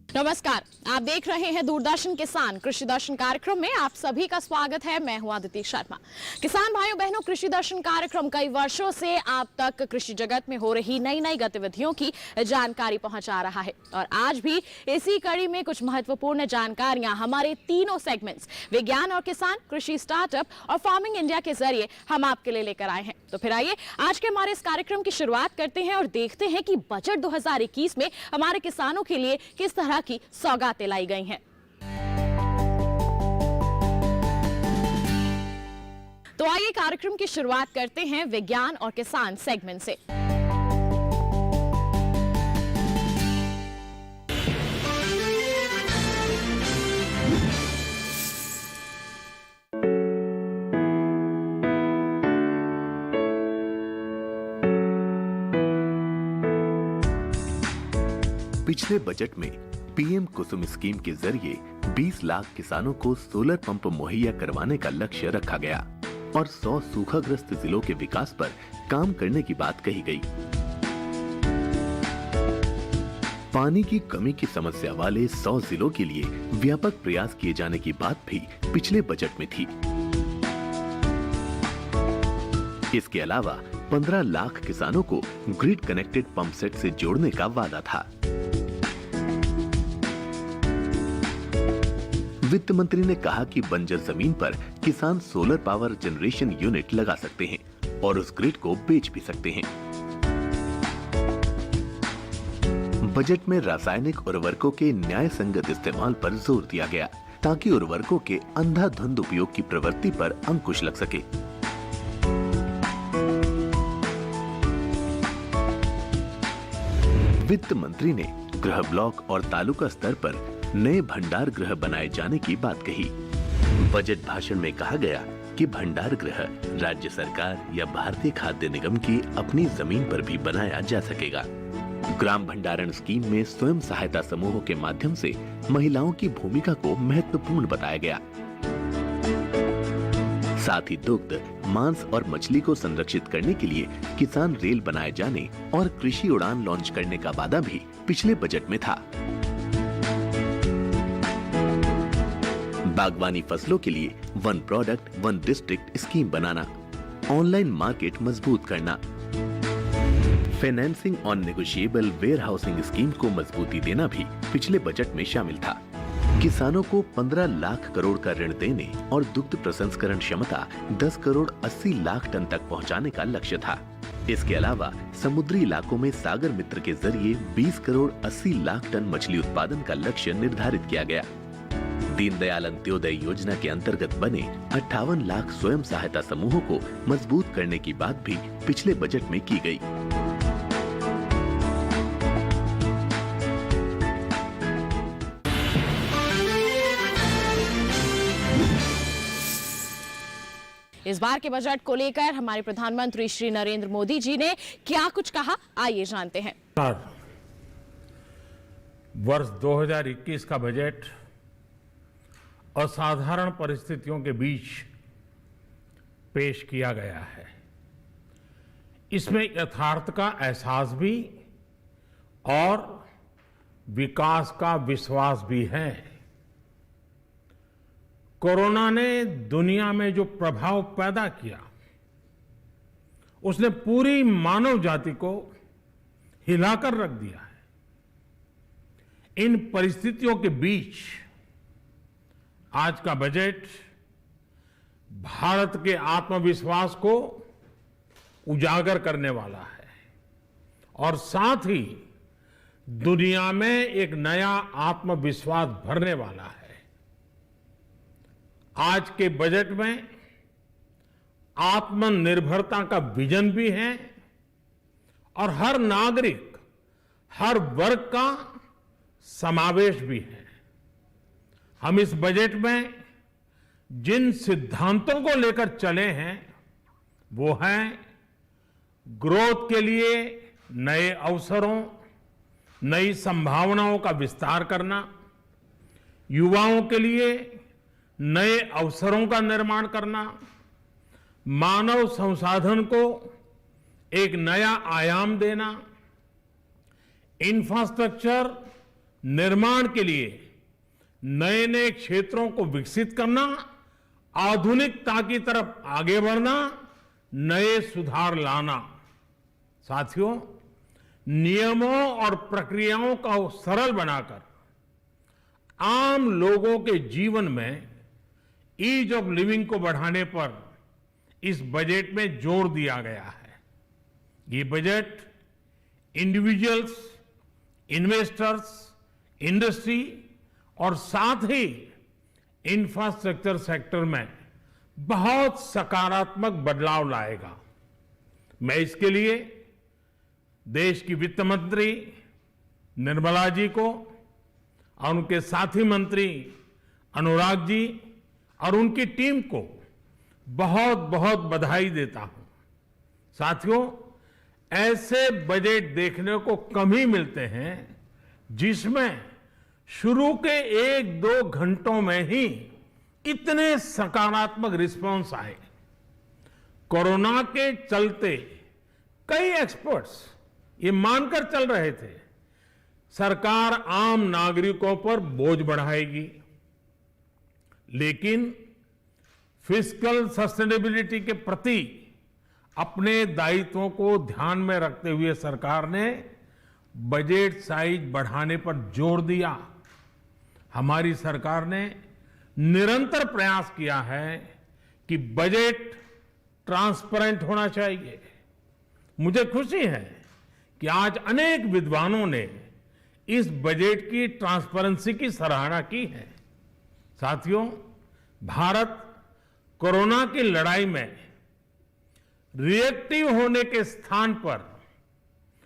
नमस्कार, आप देख रहे हैं दूरदर्शन किसान कृषि दर्शन कार्यक्रम में आप सभी का स्वागत है। मैं हूं आदिति शर्मा। किसान भाइयों बहनों, कृषि दर्शन कार्यक्रम कई वर्षों से आप तक कृषि जगत में हो रही नई नई गतिविधियों की जानकारी पहुंचा रहा है और आज भी इसी कड़ी में कुछ महत्वपूर्ण जानकारियां हमारे तीनों सेगमेंट्स विज्ञान और किसान, कृषि स्टार्टअप और फार्मिंग इंडिया के जरिए हम आपके लिए लेकर आए हैं। तो फिर आइए आज के हमारे इस कार्यक्रम की शुरुआत करते हैं और देखते हैं कि बजट 2021 में हमारे किसानों के लिए किस तरह की सौगातें लाई गई हैं। तो आइए कार्यक्रम की शुरुआत करते हैं विज्ञान और किसान सेगमेंट से। पिछले बजट में पीएम कुसुम स्कीम के जरिए 20 लाख किसानों को सोलर पंप मुहैया करवाने का लक्ष्य रखा गया और 100 सूखाग्रस्त जिलों के विकास पर काम करने की बात कही गई। पानी की कमी की समस्या वाले 100 जिलों के लिए व्यापक प्रयास किए जाने की बात भी पिछले बजट में थी। इसके अलावा 15 लाख किसानों को ग्रिड कनेक्टेड पंप सेट से जोड़ने का वादा था। वित्त मंत्री ने कहा कि बंजर जमीन पर किसान सोलर पावर जनरेशन यूनिट लगा सकते हैं और उस ग्रिड को बेच भी सकते हैं। बजट में रासायनिक उर्वरकों के न्याय संगत इस्तेमाल पर जोर दिया गया ताकि उर्वरकों के अंधाधुंध उपयोग की प्रवृत्ति पर अंकुश लग सके। वित्त मंत्री ने गृह ब्लॉक और तालुका स्तर पर नए भंडार गृह बनाए जाने की बात कही। बजट भाषण में कहा गया कि भंडार गृह राज्य सरकार या भारतीय खाद्य निगम की अपनी जमीन पर भी बनाया जा सकेगा। ग्राम भंडारण स्कीम में स्वयं सहायता समूहों के माध्यम से महिलाओं की भूमिका को महत्वपूर्ण बताया गया। साथ ही दुग्ध, मांस और मछली को संरक्षित करने के लिए किसान रेल बनाए जाने और कृषि उड़ान लॉन्च करने का वादा भी पिछले बजट में था। बागवानी फसलों के लिए one product one district scheme बनाना, ऑनलाइन मार्केट मजबूत करना, financing on negotiable warehousing scheme को मजबूती देना भी पिछले बजट में शामिल था। किसानों को 15 लाख करोड़ का ऋण देने और दुग्ध प्रसंस्करण क्षमता 10 करोड़ 80 लाख टन तक पहुंचाने का लक्ष्य था। इसके अलावा समुद्री इलाकों में सागर मित्र के जरिए 20 करोड़ 80 लाख टन मछली उत्पादन का लक्ष्य निर्धारित किया गया। दीनदयाल अंत्योदय योजना के अंतर्गत बने 58 लाख स्वयं सहायता समूहों को मजबूत करने की बात भी पिछले बजट में की गई। इस बार के बजट को लेकर हमारे प्रधानमंत्री श्री नरेंद्र मोदी जी ने क्या कुछ कहा, आइए जानते हैं। वर्ष 2021 का बजट असाधारण परिस्थितियों के बीच पेश किया गया है। इसमें यथार्थ का एहसास भी और विकास का विश्वास भी है। कोरोना ने दुनिया में जो प्रभाव पैदा किया, उसने पूरी मानव जाति को हिलाकर रख दिया है। इन परिस्थितियों के बीच आज का बजट भारत के आत्मविश्वास को उजागर करने वाला है और साथ ही दुनिया में एक नया आत्मविश्वास भरने वाला है। आज के बजट में आत्मनिर्भरता का विजन भी है और हर नागरिक, हर वर्ग का समावेश भी है। हम इस बजट में जिन सिद्धांतों को लेकर चले हैं वो हैं ग्रोथ के लिए नए अवसरों, नई संभावनाओं का विस्तार करना, युवाओं के लिए नए अवसरों का निर्माण करना, मानव संसाधन को एक नया आयाम देना, इंफ्रास्ट्रक्चर, निर्माण के लिए नए नए क्षेत्रों को विकसित करना, आधुनिकता की तरफ आगे बढ़ना, नए सुधार लाना। साथियों, नियमों और प्रक्रियाओं को सरल बनाकर आम लोगों के जीवन में ईज ऑफ लिविंग को बढ़ाने पर इस बजट में जोर दिया गया है। ये बजट इंडिविजुअल्स, इन्वेस्टर्स, इंडस्ट्री और साथ ही इंफ्रास्ट्रक्चर सेक्टर में बहुत सकारात्मक बदलाव लाएगा। मैं इसके लिए देश की वित्त मंत्री निर्मला जी को और उनके साथी मंत्री अनुराग जी और उनकी टीम को बहुत बहुत बधाई देता हूं। साथियों, ऐसे बजट देखने को कम ही मिलते हैं जिसमें शुरू के 1-2 घंटों में ही इतने सकारात्मक रिस्पांस आए। कोरोना के चलते कई एक्सपर्ट्स ये मानकर चल रहे थे सरकार आम नागरिकों पर बोझ बढ़ाएगी, लेकिन फिस्कल सस्टेनेबिलिटी के प्रति अपने दायित्वों को ध्यान में रखते हुए सरकार ने बजट साइज बढ़ाने पर जोर दिया। हमारी सरकार ने निरंतर प्रयास किया है कि बजट ट्रांसपेरेंट होना चाहिए। मुझे खुशी है कि आज अनेक विद्वानों ने इस बजट की ट्रांसपेरेंसी की सराहना की है। साथियों, भारत कोरोना की लड़ाई में रिएक्टिव होने के स्थान पर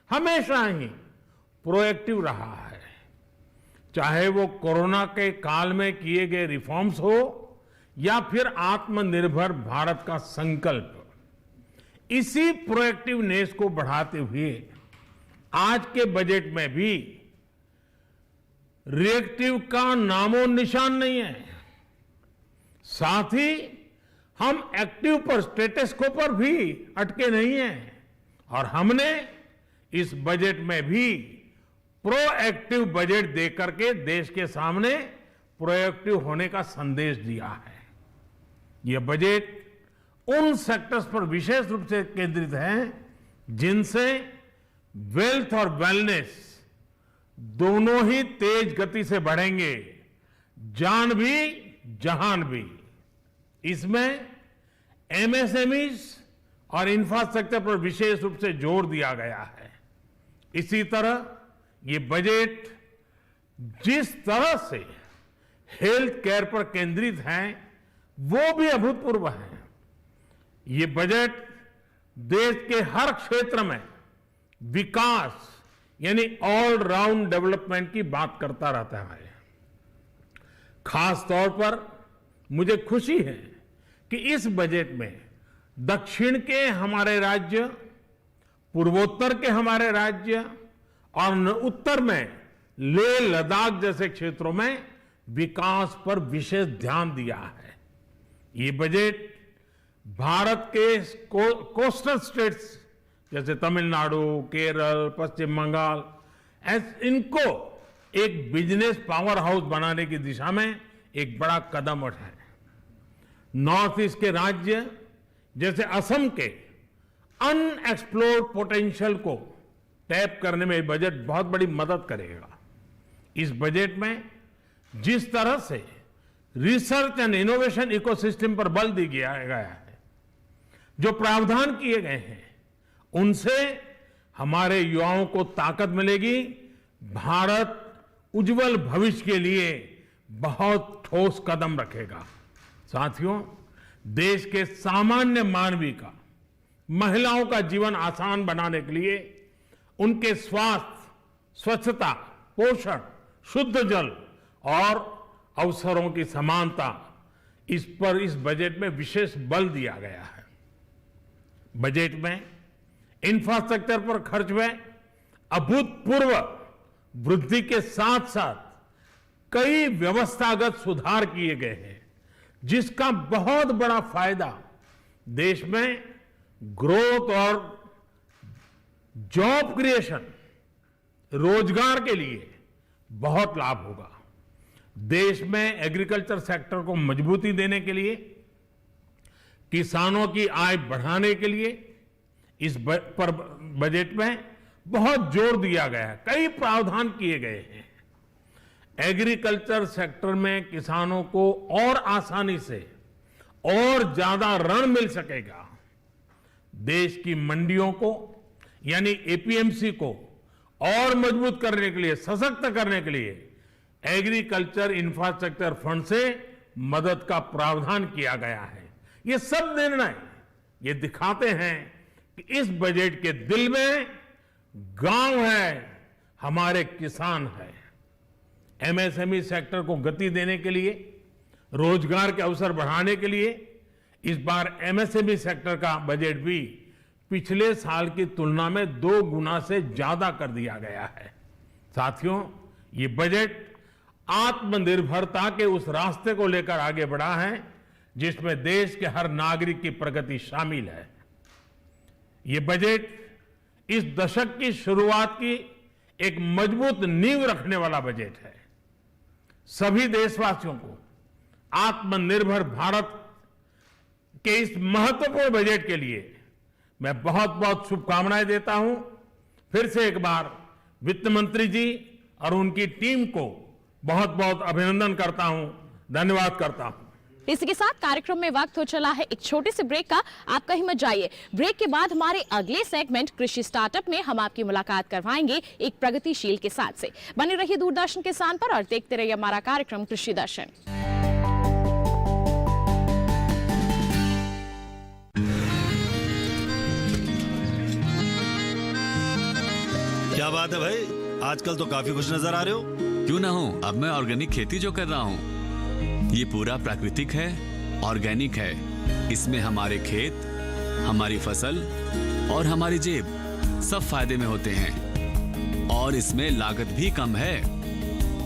हमेशा ही प्रोएक्टिव रहा है। चाहे वो कोरोना के काल में किए गए रिफॉर्म्स हो या फिर आत्मनिर्भर भारत का संकल्प, इसी प्रोएक्टिवनेस को बढ़ाते हुए आज के बजट में भी रिएक्टिव का नामो निशान नहीं है। साथ ही हम एक्टिव पर, स्टेटस को पर भी अटके नहीं हैं और हमने इस बजट में भी प्रोएक्टिव बजट देकर के देश के सामने प्रोएक्टिव होने का संदेश दिया है। यह बजट उन सेक्टर्स पर विशेष रूप से केंद्रित है जिनसे वेल्थ और वेलनेस दोनों ही तेज गति से बढ़ेंगे, जान भी जहान भी। इसमें एमएसएमईज और इंफ्रास्ट्रक्चर पर विशेष रूप से जोर दिया गया है। इसी तरह ये बजट जिस तरह से हेल्थ केयर पर केंद्रित है वो भी अभूतपूर्व है। ये बजट देश के हर क्षेत्र में विकास यानी ऑल राउंड डेवलपमेंट की बात करता रहता है। खास तौर पर मुझे खुशी है कि इस बजट में दक्षिण के हमारे राज्य, पूर्वोत्तर के हमारे राज्य और उत्तर में लेह लद्दाख जैसे क्षेत्रों में विकास पर विशेष ध्यान दिया है। ये बजट भारत के कोस्टल स्टेट्स जैसे तमिलनाडु, केरल, पश्चिम बंगाल, इनको एक बिजनेस पावर हाउस बनाने की दिशा में एक बड़ा कदम उठाए। नॉर्थ ईस्ट के राज्य जैसे असम के अनएक्सप्लोर्ड पोटेंशियल को टैप करने में बजट बहुत बड़ी मदद करेगा। इस बजट में जिस तरह से रिसर्च एंड इनोवेशन इकोसिस्टम पर बल दिया गया है, जो प्रावधान किए गए हैं, उनसे हमारे युवाओं को ताकत मिलेगी। भारत उज्जवल भविष्य के लिए बहुत ठोस कदम रखेगा। साथियों, देश के सामान्य मानवी का, महिलाओं का जीवन आसान बनाने के लिए उनके स्वास्थ्य, स्वच्छता, पोषण, शुद्ध जल और अवसरों की समानता, इस पर इस बजट में विशेष बल दिया गया है। बजट में इंफ्रास्ट्रक्चर पर खर्च में अभूतपूर्व वृद्धि के साथ साथ कई व्यवस्थागत सुधार किए गए हैं, जिसका बहुत बड़ा फायदा देश में ग्रोथ और जॉब क्रिएशन, रोजगार के लिए बहुत लाभ होगा। देश में एग्रीकल्चर सेक्टर को मजबूती देने के लिए, किसानों की आय बढ़ाने के लिए इस बजट में बहुत जोर दिया गया है, कई प्रावधान किए गए हैं। एग्रीकल्चर सेक्टर में किसानों को और आसानी से और ज्यादा ऋण मिल सकेगा। देश की मंडियों को यानी एपीएमसी को और मजबूत करने के लिए, सशक्त करने के लिए एग्रीकल्चर इंफ्रास्ट्रक्चर फंड से मदद का प्रावधान किया गया है। ये सब निर्णय ये दिखाते हैं कि इस बजट के दिल में गांव है, हमारे किसान है। एमएसएमई सेक्टर को गति देने के लिए, रोजगार के अवसर बढ़ाने के लिए इस बार एमएसएमई सेक्टर का बजट भी पिछले साल की तुलना में 2 गुना से ज्यादा कर दिया गया है। साथियों, ये बजट आत्मनिर्भरता के उस रास्ते को लेकर आगे बढ़ा है जिसमें देश के हर नागरिक की प्रगति शामिल है। ये बजट इस दशक की शुरुआत की एक मजबूत नींव रखने वाला बजट है। सभी देशवासियों को आत्मनिर्भर भारत के इस महत्वपूर्ण बजट के लिए मैं बहुत बहुत शुभकामनाएं देता हूं। फिर से एक बार वित्त मंत्री जी और उनकी टीम को बहुत बहुत अभिनंदन करता हूं, धन्यवाद करता हूं। इसी के साथ कार्यक्रम में वक्त हो चला है एक छोटे से ब्रेक का। आप कहीं मत जाइए। ब्रेक के बाद हमारे अगले सेगमेंट कृषि स्टार्टअप में हम आपकी मुलाकात करवाएंगे एक प्रगतिशील किसान से। बने रहिए दूरदर्शन किसान पर और देखते रहिए हमारा कार्यक्रम कृषि दर्शन। क्या बात है भाई, आजकल तो काफी खुश नजर आ रहे हो। क्यों ना हो, अब मैं ऑर्गेनिक खेती जो कर रहा हूँ ये पूरा प्राकृतिक है, ऑर्गेनिक है। इसमें हमारे खेत, हमारी फसल और हमारी जेब सब फायदे में होते हैं और इसमें लागत भी कम है।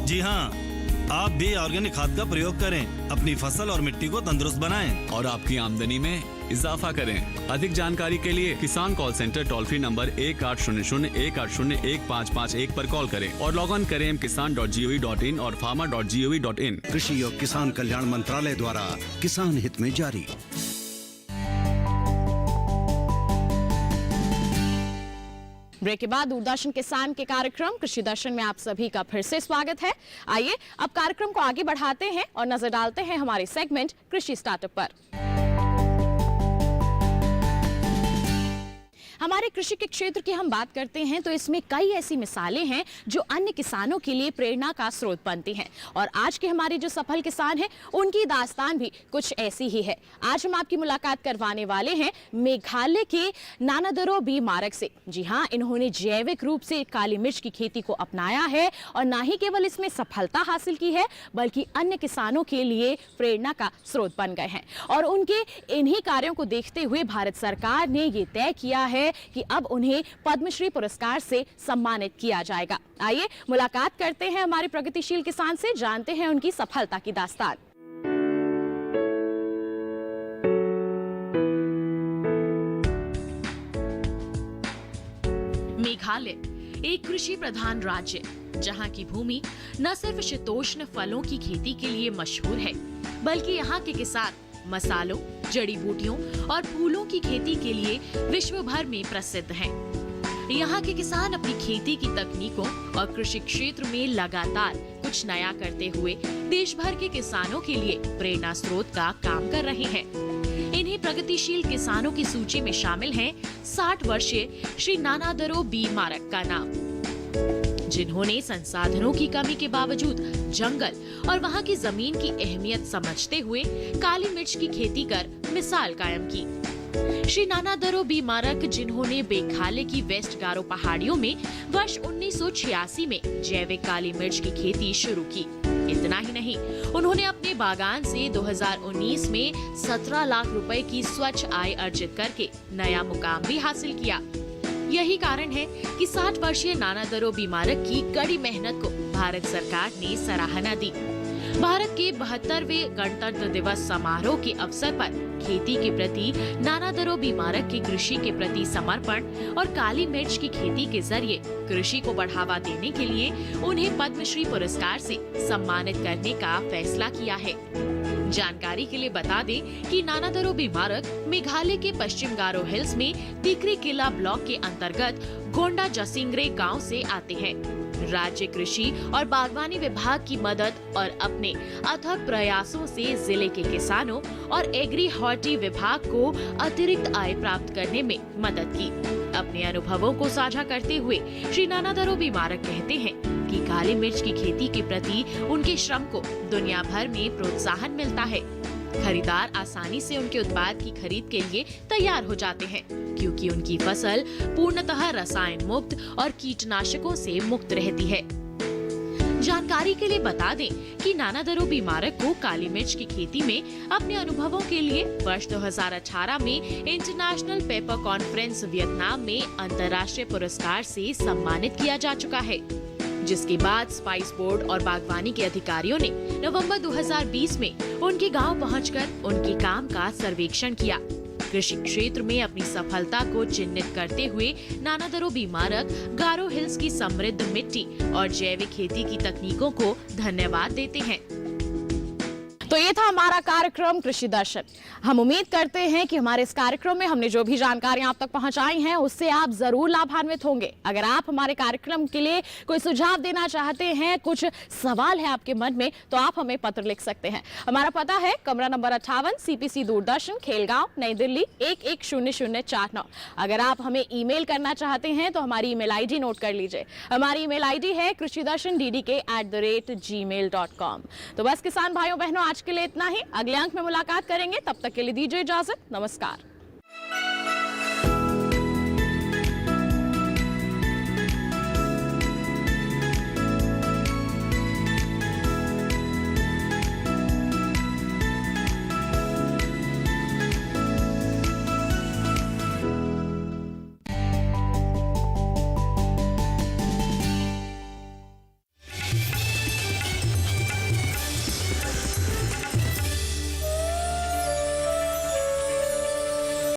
जी हाँ, आप भी ऑर्गेनिक खाद का प्रयोग करें, अपनी फसल और मिट्टी को तंदुरुस्त बनाएं और आपकी आमदनी में इजाफा करें। अधिक जानकारी के लिए किसान call centre toll free number 1800-180-1551 पर कॉल करें और लॉग ऑन करें kisan.gov.in और farmer.gov.in। कृषि और किसान कल्याण मंत्रालय द्वारा किसान हित में जारी। ब्रेक के बाद दूरदर्शन किसान के कार्यक्रम कृषि दर्शन में आप सभी का फिर से स्वागत है। आइए अब कार्यक्रम को आगे बढ़ाते हैं और नजर डालते हैं हमारे सेगमेंट कृषि स्टार्टअप पर। हमारे कृषि के क्षेत्र की हम बात करते हैं तो इसमें कई ऐसी मिसालें हैं जो अन्य किसानों के लिए प्रेरणा का स्रोत बनती हैं और आज के हमारे जो सफल किसान हैं उनकी दास्तान भी कुछ ऐसी ही है। आज हम आपकी मुलाकात करवाने वाले हैं मेघालय के नानादरो बी मारक से। जी हाँ, इन्होंने जैविक रूप से काली मिर्च की खेती को अपनाया है और ना ही केवल इसमें सफलता हासिल की है बल्कि अन्य किसानों के लिए प्रेरणा का स्रोत बन गए हैं और उनके इन्हीं कार्यों को देखते हुए भारत सरकार ने ये तय किया है कि अब उन्हें पद्मश्री पुरस्कार से सम्मानित किया जाएगा। आइए मुलाकात करते हैं हमारे प्रगतिशील किसान से, जानते हैं उनकी सफलता की दास्तान। मेघालय एक कृषि प्रधान राज्य जहां की भूमि न सिर्फ शीतोष्ण फलों की खेती के लिए मशहूर है बल्कि यहाँ के किसान मसालों, जड़ी बूटियों और फूलों की खेती के लिए विश्व भर में प्रसिद्ध हैं। यहाँ के किसान अपनी खेती की तकनीकों और कृषि क्षेत्र में लगातार कुछ नया करते हुए देश भर के किसानों के लिए प्रेरणा स्रोत का काम कर रहे हैं। इन्हीं प्रगतिशील किसानों की सूची में शामिल हैं 60 वर्षीय श्री नानादरो बी मारक का नाम, जिन्होंने संसाधनों की कमी के बावजूद जंगल और वहां की जमीन की अहमियत समझते हुए काली मिर्च की खेती कर मिसाल कायम की। श्री नानादरो बी मारक, जिन्होंने मेघालय की वेस्ट गारो पहाड़ियों में वर्ष 1986 में जैविक काली मिर्च की खेती शुरू की। इतना ही नहीं, उन्होंने अपने बागान से 2019 में 17 लाख रुपए की स्वच्छ आय अर्जित करके नया मुकाम भी हासिल किया। यही कारण है कि 60 वर्षीय नानादरो बी मारक की कड़ी मेहनत को भारत सरकार ने सराहना दी। भारत के 72वें गणतंत्र दिवस समारोह के अवसर पर खेती के प्रति नाना दरों बीमारक के कृषि के प्रति समर्पण और काली मिर्च की खेती के जरिए कृषि को बढ़ावा देने के लिए उन्हें पद्मश्री पुरस्कार से सम्मानित करने का फैसला किया है। जानकारी के लिए बता दें कि नाना दरों बीमारक मेघालय के पश्चिम गारो हिल्स में तिकरी किला ब्लॉक के अंतर्गत गोंडा जसिंगरे गांव से आते हैं। राज्य कृषि और बागवानी विभाग की मदद और अपने अथक प्रयासों से जिले के किसानों और एग्री हॉर्टी विभाग को अतिरिक्त आय प्राप्त करने में मदद की। अपने अनुभवों को साझा करते हुए श्री नाना दरों बीमारक कहते हैं कि काली मिर्च की खेती के प्रति उनके श्रम को दुनिया भर में प्रोत्साहन मिलता है। खरीदार आसानी से उनके उत्पाद की खरीद के लिए तैयार हो जाते हैं, क्योंकि उनकी फसल पूर्णतः रसायन मुक्त और कीटनाशकों से मुक्त रहती है। जानकारी के लिए बता दें कि नाना दरों बीमारक को काली मिर्च की खेती में अपने अनुभवों के लिए वर्ष 2018 में इंटरनेशनल पेपर कॉन्फ्रेंस वियतनाम में अंतर्राष्ट्रीय पुरस्कार से सम्मानित किया जा चुका है, जिसके बाद स्पाइस बोर्ड और बागवानी के अधिकारियों ने नवंबर 2020 में उनके गांव पहुंचकर उनके काम का सर्वेक्षण किया। कृषि क्षेत्र में अपनी सफलता को चिन्हित करते हुए नाना दरों बीमारक गारो हिल्स की समृद्ध मिट्टी और जैविक खेती की तकनीकों को धन्यवाद देते हैं। तो ये था हमारा कार्यक्रम कृषि दर्शन। हम उम्मीद करते हैं कि हमारे इस कार्यक्रम में हमने जो भी जानकारियां आप तक पहुंचाई हैं उससे आप जरूर लाभान्वित होंगे। अगर आप हमारे कार्यक्रम के लिए कोई सुझाव देना चाहते हैं, कुछ सवाल है आपके मन में, तो आप हमें पत्र लिख सकते हैं। हमारा पता है कमरा नंबर 58, CPC दूरदर्शन, खेलगांव, नई दिल्ली 110049। अगर आप हमें ईमेल करना चाहते हैं तो हमारी ईमेल ID नोट कर लीजिए। हमारी ईमेल ID है krishidarshandddk@gmail.com। तो बस किसान भाइयों बहनों, आज के लिए इतना ही। अगले अंक में मुलाकात करेंगे, तब तक के लिए दीजिए इजाजत। नमस्कार।